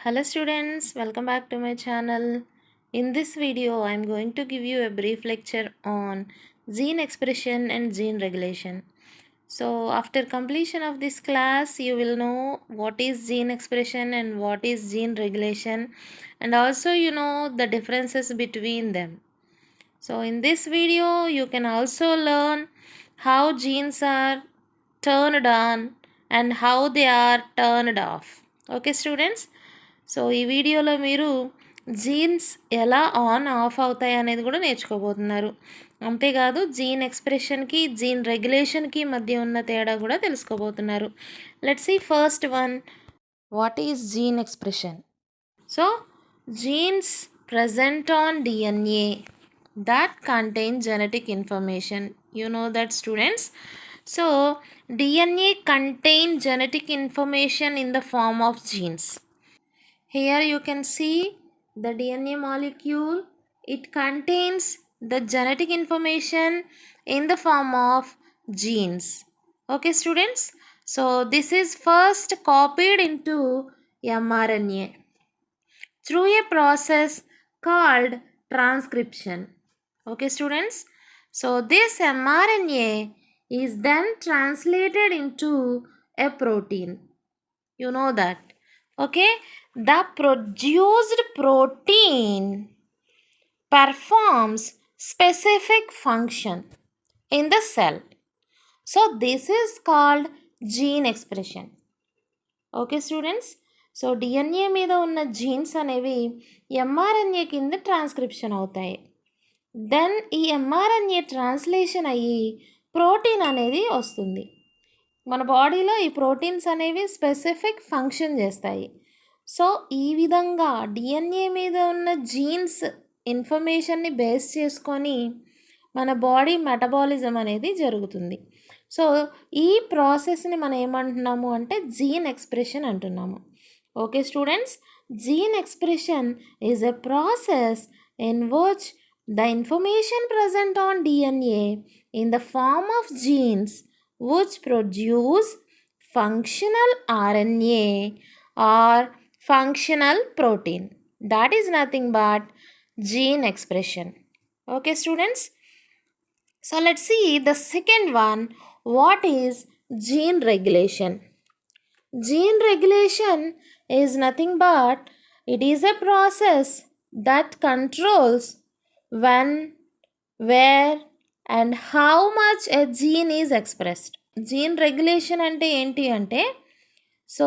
Hello students, welcome back to my channel. In this video, I am going to give you a brief lecture on gene expression and gene regulation. So after completion of this class, you will know what is gene expression and what is gene regulation, and also you know the differences between them. So in this video, you can also learn how genes are turned on and how they are turned off. Okay students? So ఈ వీడియోలో మీరు jeans ఎలా on off అవుతాయి అనేది కూడా నేర్చుకోబోతున్నారు. అంతేకాదు gene ఎక్స్ప్రెషన్కి gene రెగ్యులేషన్కి మధ్య ఉన్న తేడా కూడా తెలుసుకోబోతున్నారు. Let's see first one, what is gene expression. So genes present on DNA that contain genetic information. You know that students. So DNA contain genetic information in the form of genes. Here you can see the DNA molecule. It contains the genetic information in the form of genes. Okay students. So this is first copied into mRNA through a process called transcription. Okay students. So this mRNA is then translated into a protein. You know that. Okay. The produced protein performs specific function in the cell. So this is called gene expression. Okay students. So DNA మీద ఉన్న jeans అనేవి mRNA కింద transcription అవుతాయి. Then ఈ mRNA translation అయ్యి protein అనేది వస్తుంది. మన బాడీలో ఈ ప్రోటీన్స్ అనేవి స్పెసిఫిక్ ఫంక్షన్ చేస్తాయి. సో ఈ విధంగా డిఎన్ఏ మీద ఉన్న జీన్స్ ఇన్ఫర్మేషన్ని బేస్ చేసుకొని మన బాడీ మెటబాలిజం అనేది జరుగుతుంది. సో ఈ ప్రాసెస్ని మనం ఏమంటున్నాము అంటే జీన్ ఎక్స్ప్రెషన్ అంటున్నాము. Okay students. Gene expression is a process in which the information present on DNA in the form of genes which produce functional RNA or functional protein. That is nothing but gene expression. Okay students. So let's see the second one, what is gene regulation. Gene regulation is nothing but it is a process that controls when, where and how much a gene is expressed. Gene regulation అంటే ఏంటి అంటే, so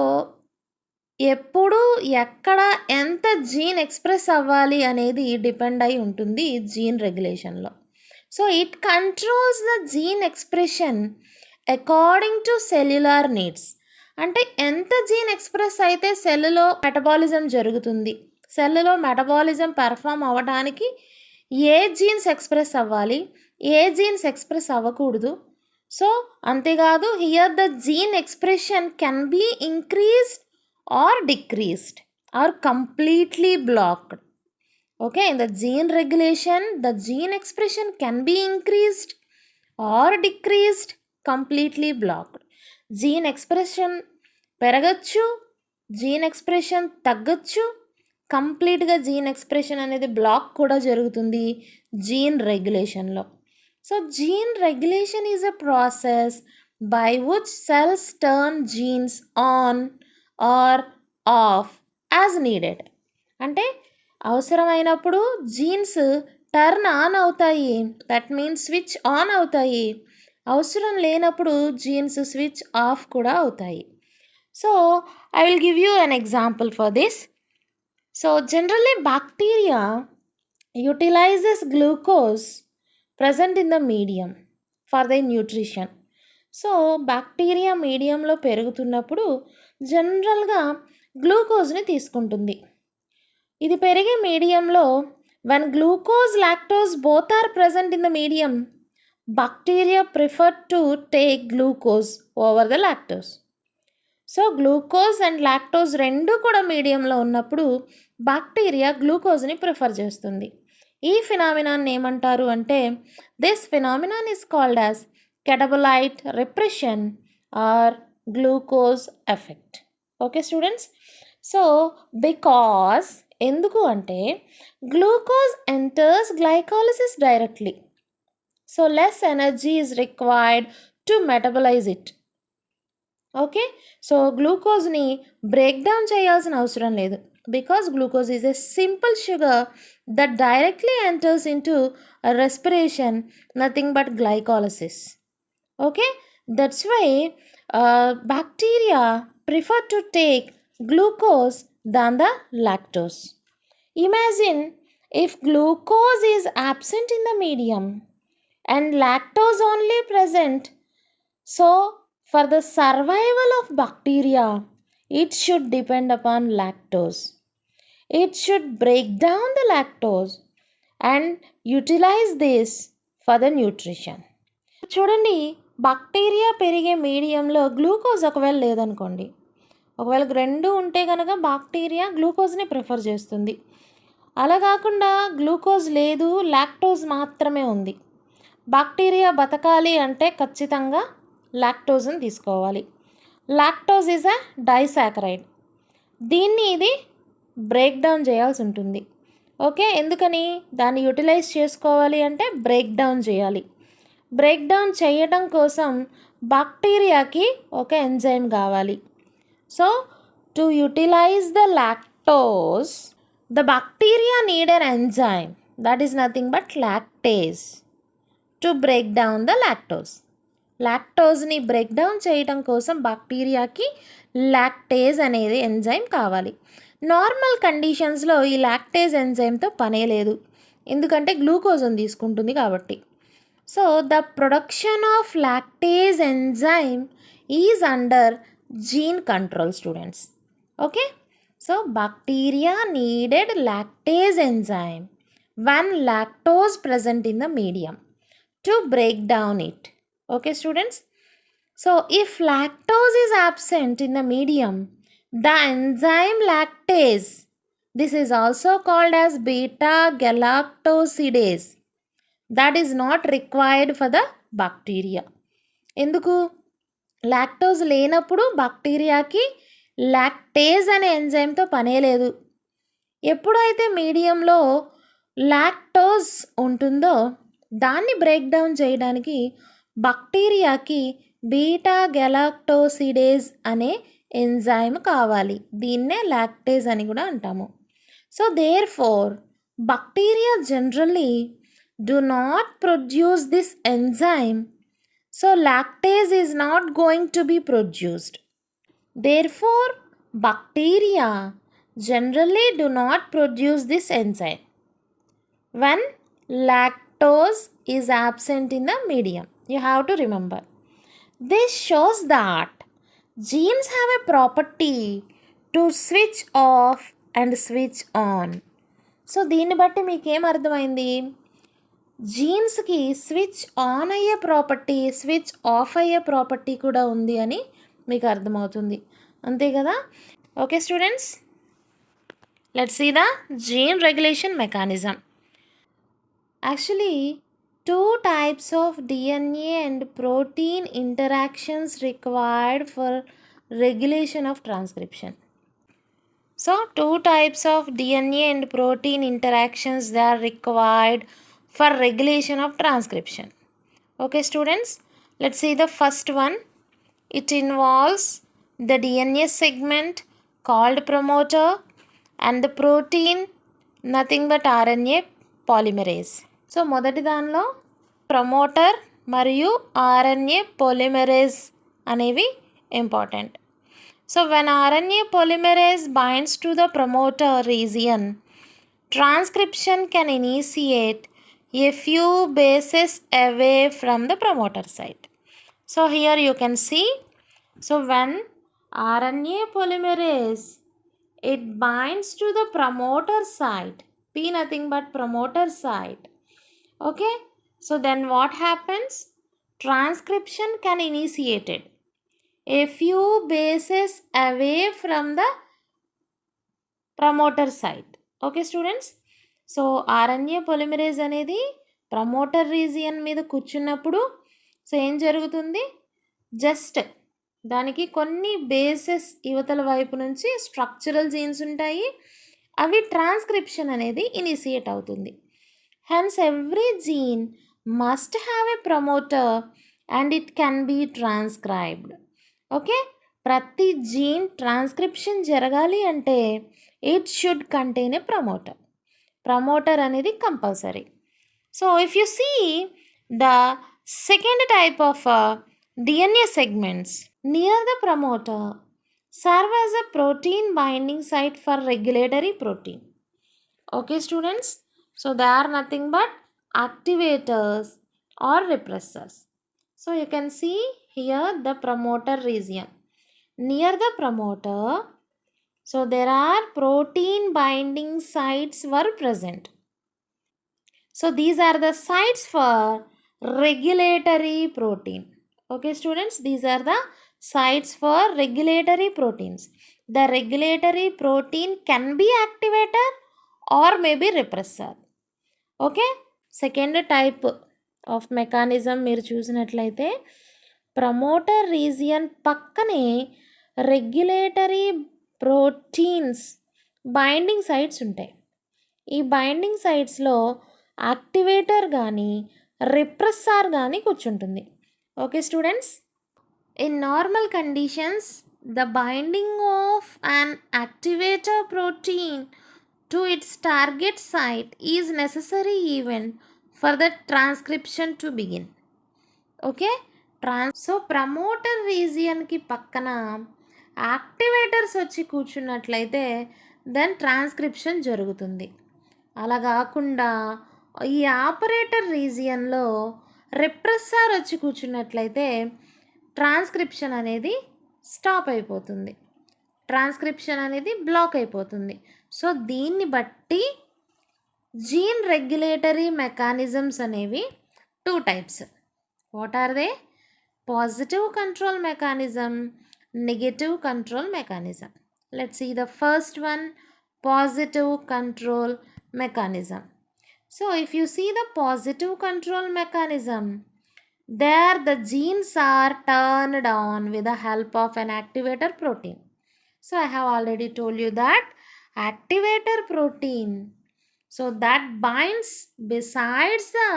ఎప్పుడు ఎక్కడ ఎంత gene express అవ్వాలి అనేది depend అయి ఉంటుంది జీన్ రెగ్యులేషన్లో. So it controls the gene expression according to cellular needs. అంటే ఎంత జీన్ ఎక్స్ప్రెస్ అయితే సెల్లులో మెటబాలిజం జరుగుతుంది, సెల్లులో మెటబాలిజం పెర్ఫామ్ అవ్వడానికి ఏ జీన్స్ ఎక్స్ప్రెస్ అవ్వాలి, ఏ జీన్స్ ఎక్స్ప్రెస్ అవ్వకూడదు. సో అంతేకాదు here the gene expression can be increased or decreased or completely blocked. Okay, in the gene regulation the gene expression can be increased or decreased, completely blocked. Gene expression పెరగచ్చు, gene expression తగ్గచ్చు, కంప్లీట్గా gene expression అనేది block కూడా జరుగుతుంది gene రెగ్యులేషన్లో. So gene regulation is a process by which cells turn genes on or off as needed. అంటే అవసరమైనప్పుడు jeans turn on అవుతాయి, దట్ మీన్స్ స్విచ్ ఆన్ అవుతాయి. అవసరం లేనప్పుడు జీన్స్ స్విచ్ ఆఫ్ కూడా అవుతాయి. So I will give you an example for this. So generally bacteria utilizes glucose present in the medium for their nutrition. So bacteria మీడియంలో పెరుగుతున్నప్పుడు జనరల్గా గ్లూకోజ్ని తీసుకుంటుంది. ఇది పెరిగే మీడియంలో when glucose lactose both are present in the medium, bacteria prefer to take glucose over the lactose. So glucose and lactose రెండు కూడా మీడియంలో ఉన్నప్పుడు బ్యాక్టీరియా గ్లూకోజ్ని ప్రిఫర్ చేస్తుంది. ఈ ఫినామినాన్ని ఏమంటారు అంటే, this phenomenon is called as catabolite repression or glucose effect. Okay students. So because ఎందుకు అంటే glucose enters glycolysis directly. So less energy is required to metabolise it. Okay, so గ్లూకోజ్ని బ్రేక్ డౌన్ చేయాల్సిన అవసరం లేదు, because glucose is a simple sugar that directly enters into respiration, nothing but glycolysis. Okay, that's why bacteria prefer to take glucose than the lactose. Imagine if glucose is absent in the medium and lactose only present. So, for the survival of bacteria, it should depend upon lactose. It should break down the lactose and utilize this for the nutrition. చూడండి, bacteria పెరిగే మీడియంలో glucose ఒకవేళ లేదనుకోండి, ఒకవేళ రెండు ఉంటే కనుక bacteria గ్లూకోజ్ని prefer చేస్తుంది. అలా కాకుండా గ్లూకోజ్ లేదు, లాక్టోజ్ మాత్రమే ఉంది, బ్యాక్టీరియా బతకాలి అంటే ఖచ్చితంగా లాక్టోజ్ని తీసుకోవాలి. Lactose is a disaccharide. దీన్ని ఇది బ్రేక్ డౌన్ చేయాల్సి ఉంటుంది. ఓకే, ఎందుకని? దాన్ని యూటిలైజ్ చేసుకోవాలి అంటే బ్రేక్ డౌన్ చేయాలి. బ్రేక్ డౌన్ చేయడం కోసం బ్యాక్టీరియాకి ఒక ఎంజైమ్ కావాలి. So to utilise the lactose, the bacteria need an enzyme that is nothing but lactase to break down the lactose. లాక్టోజ్ని బ్రేక్ డౌన్ చేయడం కోసం బ్యాక్టీరియాకి లాక్టేజ్ అనేది ఎంజైమ్ కావాలి. నార్మల్ కండిషన్స్లో ఈ లాక్టేజ్ ఎంజైమ్తో పనే లేదు, ఎందుకంటే గ్లూకోజ్ని తీసుకుంటుంది కాబట్టి. So the production of lactase enzyme is under gene control, students. Okay, so bacteria needed lactase enzyme when lactose present in the medium to break down it. Okay, students, so if lactose is absent in the medium, the enzyme lactase, this is also called as beta galactosidase, that is not required for the bacteria. ఎందుకు? Lactose లేనప్పుడు బ్యాక్టీరియాకి lactase అనే ఎంజైమ్తో పనే లేదు. ఎప్పుడైతే మీడియంలో lactose ఉంటుందో దాన్ని break down చేయడానికి బ్యాక్టీరియాకి బీటా గెలాక్టోసిడేజ్ అనే ఎంజైమ్ కావాలి. దీన్నే లాక్టేజ్ అని కూడా అంటాము. So therefore bacteria generally do not produce this enzyme, so lactase is not going to be produced. Therefore bacteria generally do not produce this enzyme when lactose is absent in the medium. You have to remember, this shows that genes have a property to switch off and switch on. సో దీన్ని బట్టి మీకేం అర్థమైంది? జీన్స్కి switch on అయ్యే property, switch off అయ్యే property కూడా ఉంది అని మీకు అర్థమవుతుంది, అంతే కదా? Okay students, let's see the gene regulation mechanism. Actually 2 types of DNA and protein interactions required for regulation of transcription. So 2 types of DNA and protein interactions they are required for regulation of transcription. Okay students, let's see the first one. It involves the DNA segment called promoter and the protein nothing but RNA polymerase. So మొదటి దానిలో promoter మరియు RNA polymerase అనేవి important. So when RNA polymerase binds to the promoter region, transcription can initiate a few bases away from the promoter site. So here you can see, so when RNA polymerase it binds to the promoter site, P nothing but promoter site. Okay, so then what happens? Transcription can initiated a few bases away from the promoter site. Okay students, so RNA polymerase అనేది promoter region మీద కూర్చున్నప్పుడు so ఏం జరుగుతుంది? Just దానికి కొన్ని bases యువతల వైపు నుంచి స్ట్రక్చరల్ జీన్స్ ఉంటాయి, అవి ట్రాన్స్క్రిప్షన్ అనేది ఇనిషియేట్ అవుతుంది. Hence every gene must have a promoter and it can be transcribed. Okay, ప్రతి జీన్ ట్రాన్స్క్రిప్షన్ జరగాలి అంటే it should contain a promoter. Promoter అనేది compulsory. So if you see the second type of DNA segments near the promoter serve as a protein binding site for regulatory protein. Okay students, so they are nothing but activators or repressors. So you can see here the promoter region. Near the promoter, so there are protein binding sites were present. So these are the sites for regulatory protein. Okay students, these are the sites for regulatory proteins. The regulatory protein can be activator or maybe repressor. Okay, second type of mechanism మీరు చూసినట్లయితే promoter region పక్కనే regulatory proteins binding sites ఉంటాయి. ఈ binding సైట్స్లో activator కానీ రిప్రెస్సార్ కానీ కూర్చుంటుంది. Okay students, in normal conditions the binding of an activator protein to its target site is necessary event for the transcription to begin. Okay, so promoter రీజియన్కి పక్కన activators వచ్చి కూర్చున్నట్లయితే then transcription జరుగుతుంది. అలా కాకుండా ఈ ఆపరేటర్ రీజియన్లో రిప్రెస్సార్ వచ్చి కూర్చున్నట్లయితే ట్రాన్స్క్రిప్షన్ అనేది స్టాప్ అయిపోతుంది, ట్రాన్స్క్రిప్షన్ అనేది బ్లాక్ అయిపోతుంది. సో దీన్ని బట్టి జీన్ రెగ్యులేటరీ మెకానిజమ్స్ అనేవి two types. What are they? Positive control mechanism, negative control mechanism. Let's see the first one, positive control mechanism. So if you see the positive control mechanism, there the genes are turned on with the help of an activator protein. So I have already told you that activator protein, so that binds besides the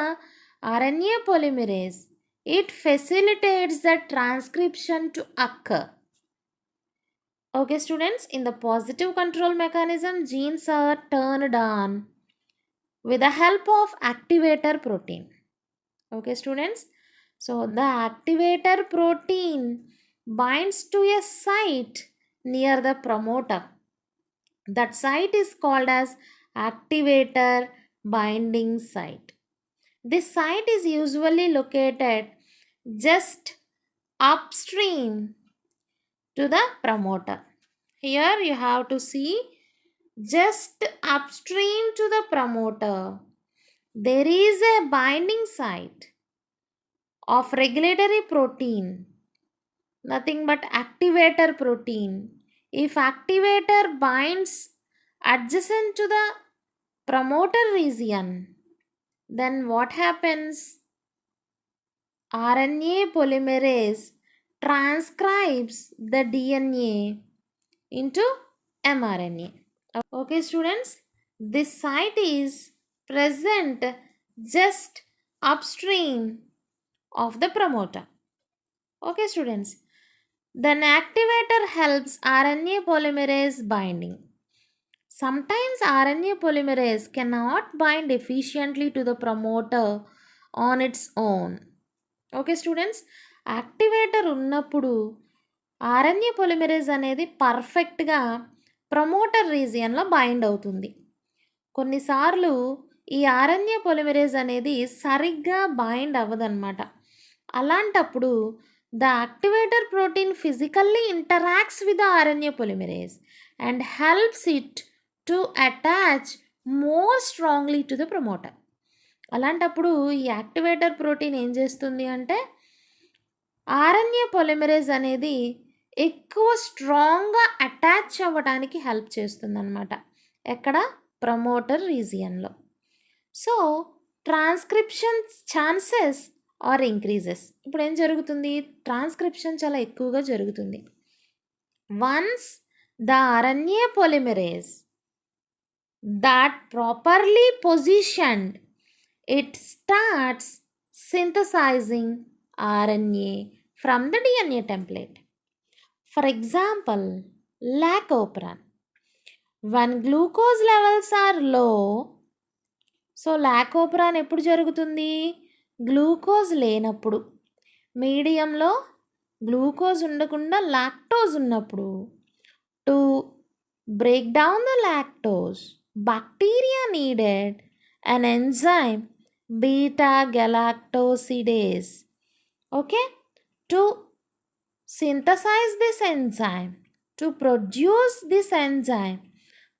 RNA polymerase, it facilitates the transcription to occur. Okay students, in the positive control mechanism, genes are turned on with the help of activator protein. Okay students, so the activator protein binds to a site near the promoter. That site is called as activator binding site. This site is usually located just upstream to the promoter. Here you have to see, just upstream to the promoter there is a binding site of regulatory protein, nothing but activator protein. If activator binds adjacent to the promoter region, then what happens? RNA polymerase transcribes the DNA into mRNA. Okay students, this site is present just upstream of the promoter. Okay students, then activator helps RNA polymerase binding. Sometimes RNA polymerase cannot bind efficiently to the promoter on its own. Okay students, activator ఉన్నప్పుడు RNA polymerase అనేది పర్ఫెక్ట్గా promoter రీజియన్లో bind అవుతుంది. కొన్నిసార్లు ఈ RNA polymerase అనేది సరిగ్గా bind అవ్వదన్నమాట. అలాంటప్పుడు the activator protein physically interacts with the RNA polymerase and helps it to attach more strongly to the promoter. అలాంటప్పుడు ఈ యాక్టివేటర్ ప్రోటీన్ ఏం చేస్తుంది అంటే RNA polymerase అనేది ఎక్కువ స్ట్రాంగ్గా అటాచ్ అవ్వడానికి హెల్ప్ చేస్తుంది అన్నమాట. ఎక్కడ? ప్రమోటర్ రీజియన్లో. So transcription chances are increases. ఇప్పుడు ఏం జరుగుతుంది, ట్రాన్స్క్రిప్షన్ చాలా ఎక్కువగా జరుగుతుంది. Once the RNA polymerase that properly positioned, it starts synthesizing RNA from the DNA template. For example, lac-operon. When glucose levels are low, so lac operon ఎప్పుడు జరుగుతుంది, glucose లేనప్పుడు, మీడియంలో గ్లూకోజ్ ఉండకుండా లాక్టోజ్ ఉన్నప్పుడు. To break down the lactose, bacteria needed an enzyme beta galactosidase, okay, to synthesize this enzyme. To produce this enzyme,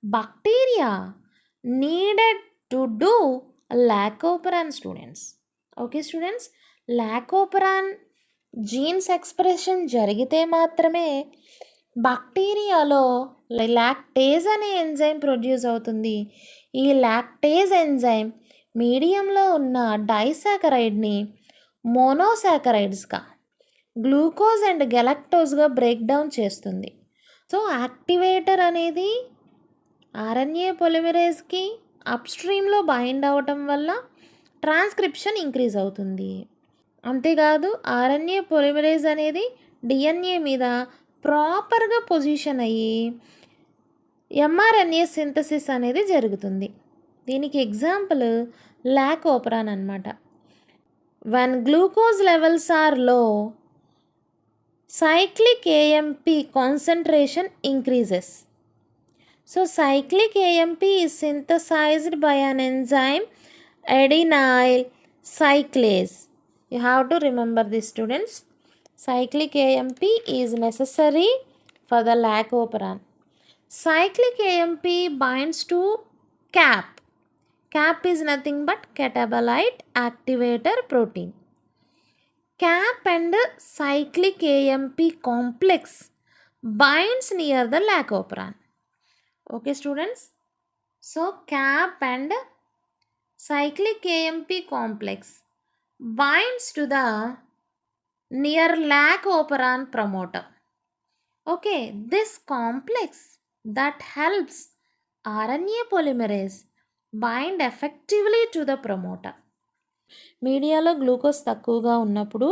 bacteria needed to do lacoperan, students. Okay students, lacoperan jeans expression జరిగితే మాత్రమే బ్యాక్టీరియాలో lactase అనే enzyme produce అవుతుంది. ఈ lactase enzyme మీడియంలో ఉన్న డైసాకరైడ్ని మోనోసాకరైడ్స్గా, glucose and గెలాక్టోజ్గా break down చేస్తుంది. So activator అనేది RNA పొలిమరేజ్కి అప్స్ట్రీమ్లో bind అవ్వటం వల్ల ట్రాన్స్క్రిప్షన్ ఇంక్రీజ్ అవుతుంది. అంతేకాదు RNA పొలిమరేజ్ అనేది DNA మీద ప్రాపర్గా పొజిషన్ అయ్యి mRNA సింథసిస్ అనేది జరుగుతుంది. దీనికి ఎగ్జాంపుల్ లాకోపెరాన్ అనమాట. when glucose levels are low, cyclic AMP concentration increases. So cyclic AMP is synthesized by an enzyme adenyl cyclase. You have to remember this, students. Cyclic AMP is necessary for the lacoperan. Cyclic AMP binds to CAP. CAP is nothing but catabolite activator protein. CAP and cyclic AMP complex binds near the lacoperan. Okay students, so CAP and cyclic AMP complex binds to the near lacoperan promoter. Okay, this complex that helps RNA polymerase bind effectively to the promoter. మీడియాలో glucose తక్కువగా ఉన్నప్పుడు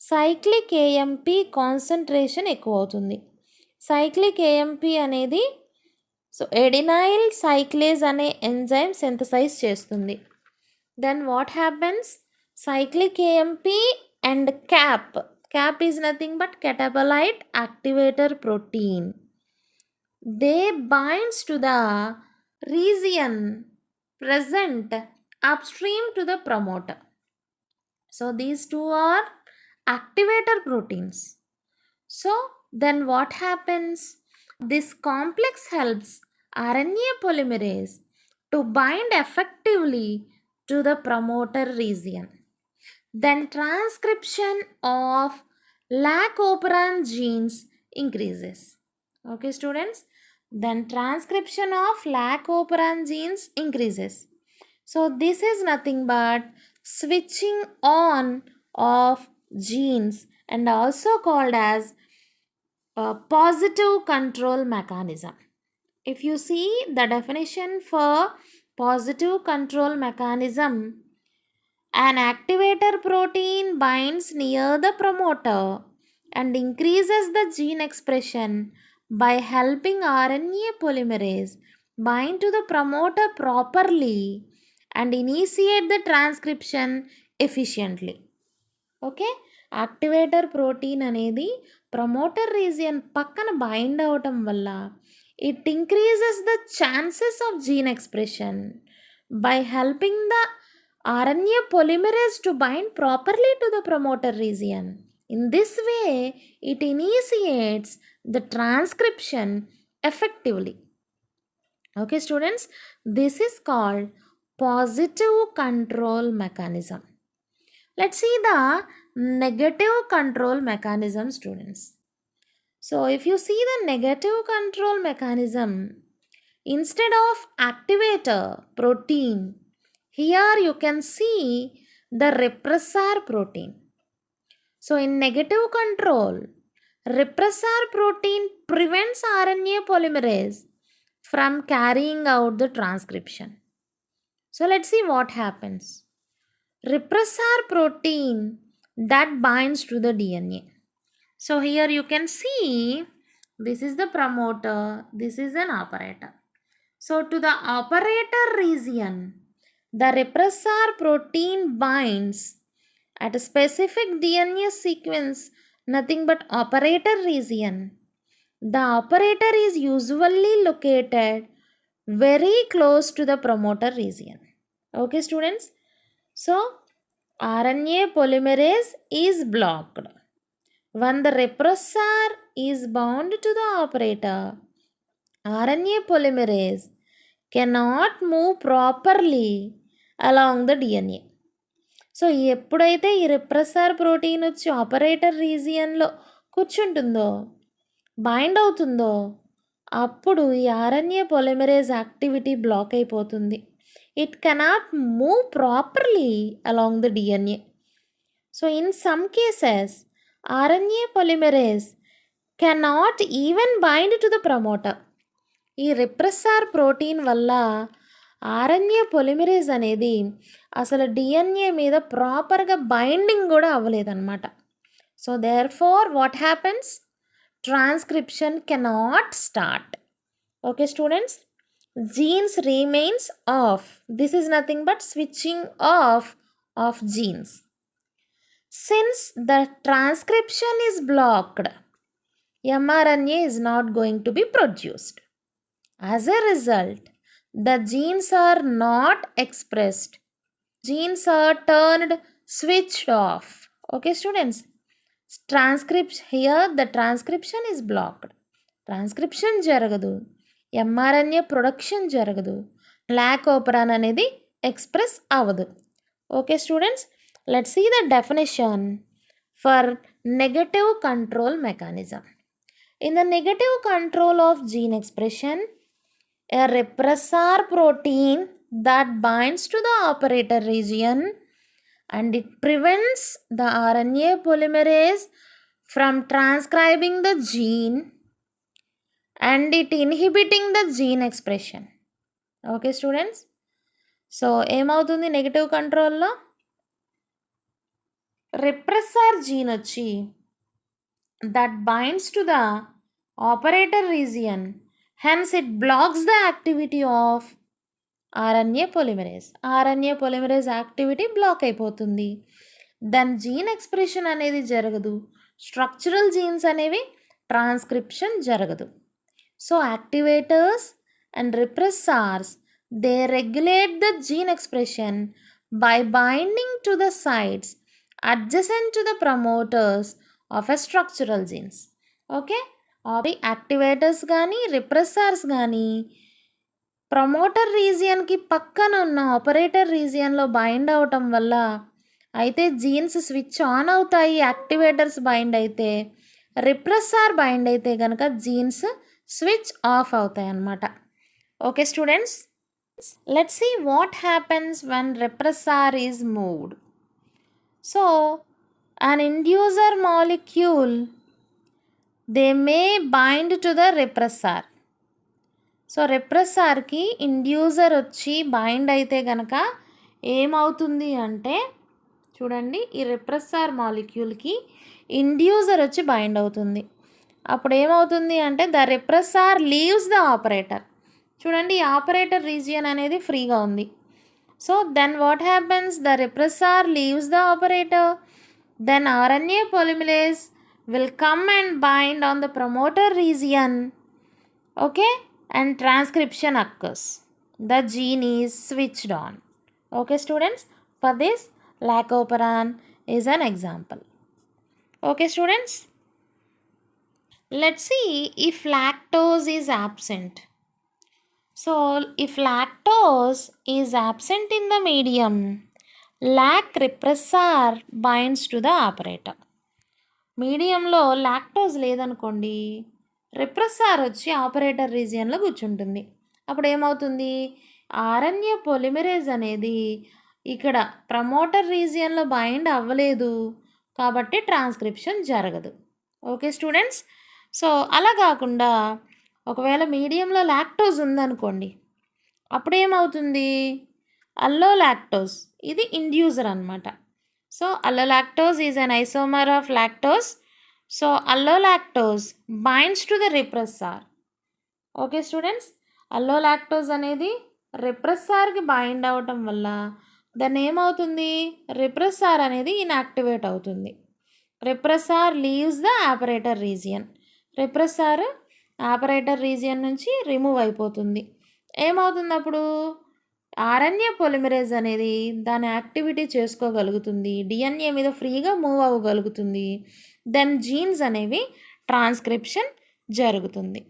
cyclic AMP concentration ఎక్కువ అవుతుంది. Cyclic AMP అనేది so adenyl cyclase అనే enzyme synthesize చేస్తుంది. Then what happens, cyclic AMP and CAP is nothing but catabolite activator protein. They binds to the region present upstream to the promoter. So these two are activator proteins. So then what happens, this complex helps RNA polymerase to bind effectively to the promoter region. Then transcription of lacoperan genes increases. Okay students, then transcription of lacoperan genes increases. So this is nothing but switching on of genes and also called as a positive control mechanism. If you see the definition for positive control mechanism, an activator protein binds near the promoter and increases the gene expression by helping RNA polymerase bind to the promoter properly and initiate the transcription efficiently. Okay, activator protein అనేది promoter region పక్కన bind అవటం వల్ల it increases the chances of gene expression by helping the RNA polymerase to bind properly to the promoter region. In this way, it initiates the transcription effectively. Okay students, this is called positive control mechanism. Let's see the negative control mechanism, students. So if you see the negative control mechanism, instead of activator protein, here you can see the repressor protein. So in negative control, repressor protein prevents RNA polymerase from carrying out the transcription. So let's see what happens. Repressor protein that binds to the DNA. So here you can see this is the promoter, this is an operator. So to the operator region, the repressor protein binds at a specific DNA sequence, nothing but operator region. The operator is usually located very close to the promoter region. Okay, students? So, RNA polymerase is blocked. When the repressor is bound to the operator, RNA polymerase cannot move properly along the DNA. So ఎప్పుడైతే ఈ repressor protein వచ్చి operator రీజియన్లో కూర్చుంటుందో, bind అవుతుందో, అప్పుడు ఈ RNA polymerase activity block అయిపోతుంది. It cannot move properly along the DNA. So in some cases RNA polymerase cannot even bind to the promoter. ఈ రిప్రెసర్ ప్రోటీన్ వల్ల RNA పొలిమరేజ్ అనేది అసలు డిఎన్ఏ మీద ప్రాపర్గా బైండింగ్ కూడా అవ్వలేదన్నమాట. So therefore what happens, transcription cannot start. Okay students, genes remains off. This is nothing but switching of jeans. Since the transcription is blocked, mRNA is not going to be produced. As a result, the genes are not expressed. Genes are turned, switched off. Okay, students? Here the transcription is blocked. Transcription jaragadu. mRNA production jaragadu. Lac operon anedi express avadu. Okay, students? Let's see the definition for negative control mechanism. In the negative control of gene expression, a repressor protein that binds to the operator region and it prevents the RNA polymerase from transcribing the gene and it inhibiting the gene expression. Okay, students? So, ఏమవుతుంది negative కంట్రోల్లో? repressor gene వచ్చి that binds to the operator region, hence it blocks the activity of RNA polymerase. RNA polymerase activity block అయిపోతుంది. Then gene expression అనేది జరగదు. Structural genes అనేవి transcription జరగదు. So activators and repressors they regulate the gene expression by binding to the sites adjacent to the promoters of a structural genes. Okay, అవి activators కానీ రిప్రెస్సార్స్ కానీ promoter రీజియన్కి పక్కన ఉన్న ఆపరేటర్ రీజియన్లో బైండ్ అవటం వల్ల అయితే జీన్స్ స్విచ్ ఆన్ అవుతాయి. యాక్టివేటర్స్ బైండ్ అయితే, రిప్రెస్సార్ బైండ్ అయితే కనుక జీన్స్ స్విచ్ ఆఫ్ అవుతాయి అన్నమాట. Okay students, let's see what happens when repressor is moved. So an inducer molecule, they may bind to the repressor. సో రెప్రెస్సార్కి ఇండ్యూసర్ వచ్చి బైండ్ అయితే కనుక ఏమవుతుంది అంటే, చూడండి, ఈ రెప్రెస్సార్ మాలిక్యూల్కి ఇండ్యూసర్ వచ్చి బైండ్ అవుతుంది. అప్పుడు ఏమవుతుంది అంటే the repressor leaves the operator. చూడండి, ఈ ఆపరేటర్ రీజియన్ అనేది ఫ్రీగా ఉంది. So then what happens, the repressor leaves the operator, then RNA polymerase will come and bind on the promoter region, okay, and transcription occurs. The gene is switched on. Okay students, for this lacoperan is an example. Okay students, let's see if lactose is absent. So if lactose is absent in the medium, lac repressor binds to the operator. మీడియంలో lactose లేదనుకోండి, రిప్రెస్సార్ వచ్చి operator రీజియన్లో కూర్చుంటుంది. అప్పుడు ఏమవుతుంది, RNA polymerase అనేది ఇక్కడ promoter రీజియన్లో bind అవ్వలేదు కాబట్టి ట్రాన్స్క్రిప్షన్ జరగదు. Okay students. సో అలా కాకుండా ఒకవేళ మీడియంలో లాక్టోజ్ ఉందనుకోండి, అప్పుడేమవుతుంది, అల్లోలాక్టోజ్ ఇది ఇండ్యూసర్ అనమాట. So allolactose is an isomer of lactose. So allolactose binds to the repressor. Okay students, allolactose అనేది రిప్రెస్సార్కి బైండ్ అవ్వటం వల్ల దాన్ని ఏమవుతుంది, రిప్రెస్సార్ అనేది ఇన్యాక్టివేట్ అవుతుంది. Repressor leaves the operator region. Repressor operator region నుంచి రిమూవ్ అయిపోతుంది. ఏమవుతుంది అప్పుడు, ఆర్ఎన్ఏ పొలిమరేజ్ అనేది దాని యాక్టివిటీ చేసుకోగలుగుతుంది, డిఎన్ఏ మీద ఫ్రీగా మూవ్ అవ్వగలుగుతుంది. దెన్ జీన్స్ అనేవి ట్రాన్స్క్రిప్షన్ జరుగుతుంది.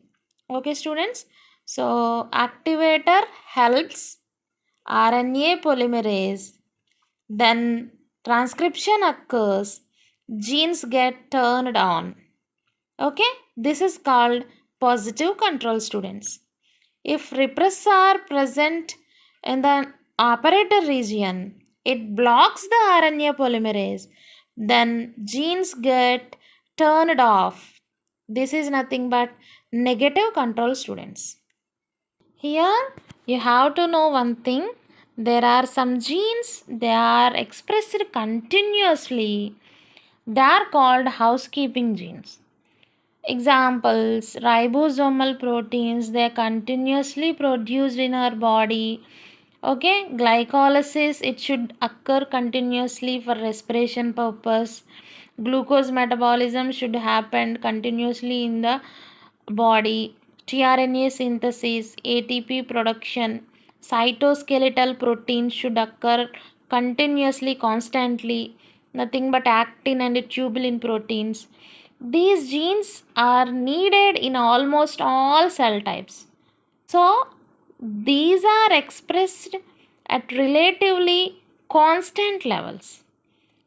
Okay students. So activator helps RNA polymerase, then transcription occurs, genes get turned on. Okay, this is called positive control, students. If repressor present in the operator region, it blocks the RNA polymerase, then genes get turned off. This is nothing but negative control, students. Here you have to know one thing. There are some genes, they are expressed continuously. They are called housekeeping genes. Examples, ribosomal proteins, they are continuously produced in our body. Okay, glycolysis, it should occur continuously for respiration purpose. Glucose metabolism should happen continuously in the body. tRNA synthesis, ATP production, cytoskeletal proteins should occur continuously, constantly. Nothing but actin and tubulin proteins. These genes are needed in almost all cell types. So these are expressed at relatively constant levels.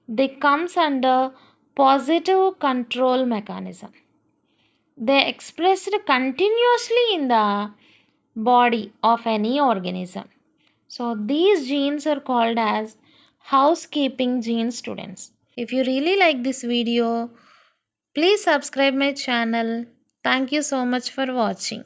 They comes under positive control mechanism. They expressed continuously in the body of any organism. So these genes are called as housekeeping genes, students. If you really like this video, please subscribe my channel. Thank you so much for watching.